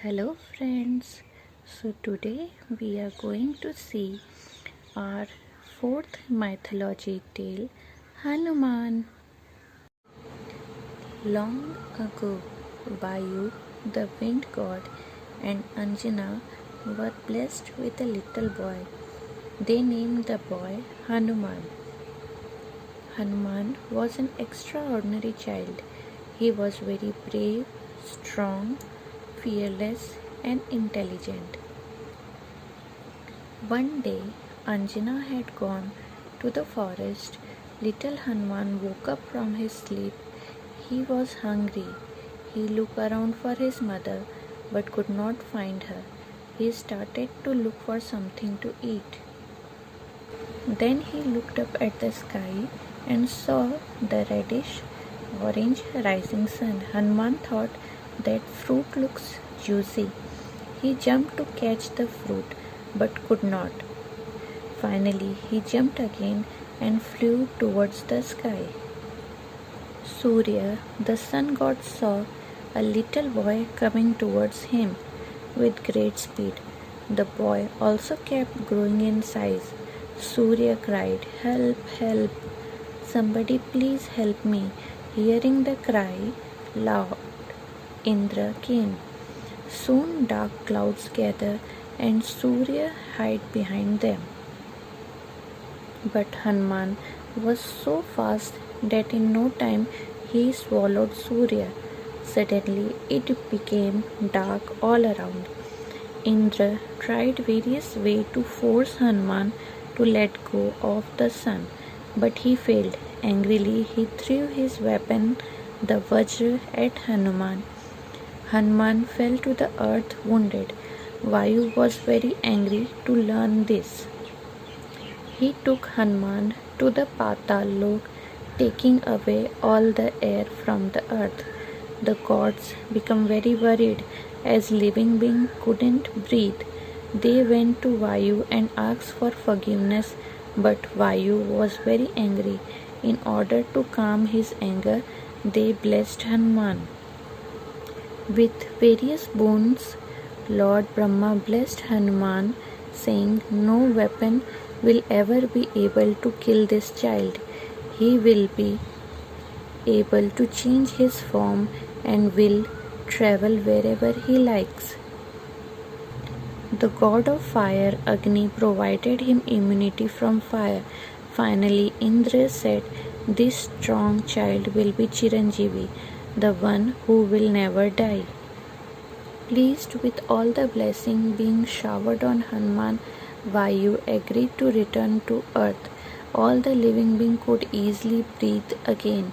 Hello friends, so today we are going to see our fourth mythology tale, Hanuman. Long ago, Vayu, the wind god, and Anjana were blessed with a little boy. They named the boy Hanuman. Hanuman was an extraordinary child. He was very brave, strong, fearless, and intelligent. One day, Anjana had gone to the forest. Little Hanuman woke up from his sleep. He was hungry. He looked around for his mother but could not find her. He started to look for something to eat. Then he looked up at the sky and saw the reddish orange rising sun. Hanuman thought that fruit looks juicy. He jumped to catch the fruit but could not. Finally, he jumped again and flew towards the sky. Surya, the sun god, saw a little boy coming towards him with great speed. The boy also kept growing in size. Surya cried, "Help, help! Somebody please help me!" Hearing the cry, Lord Indra came. Soon dark clouds gathered and Surya hid behind them. But Hanuman was so fast that in no time he swallowed Surya. Suddenly it became dark all around. Indra tried various ways to force Hanuman to let go of the sun, but he failed. Angrily he threw his weapon, the Vajra, at Hanuman. Hanuman fell to the earth wounded. Vayu was very angry to learn this. He took Hanuman to the Patal Lok, taking away all the air from the earth. The gods became very worried as living beings couldn't breathe. They went to Vayu and asked for forgiveness, but Vayu was very angry. In order to calm his anger, they blessed Hanuman with various boons. Lord Brahma blessed Hanuman, saying, "No weapon will ever be able to kill this child. He will be able to change his form and will travel wherever he likes." The god of fire, Agni, provided him immunity from fire. Finally, Indra said, "This strong child will be Chiranjeevi, the one who will never die." Pleased with all the blessing being showered on Hanuman, Vayu agreed to return to earth. All the living beings could easily breathe again.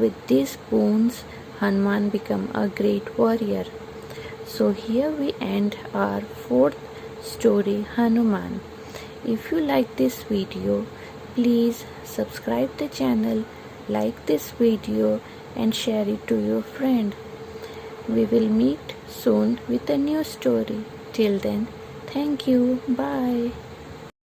With these boons, Hanuman became a great warrior. So here we end our fourth story, Hanuman. If you like this video, please subscribe the channel, like this video and share it to your friend. We will meet soon with a new story. Till then, thank you. Bye.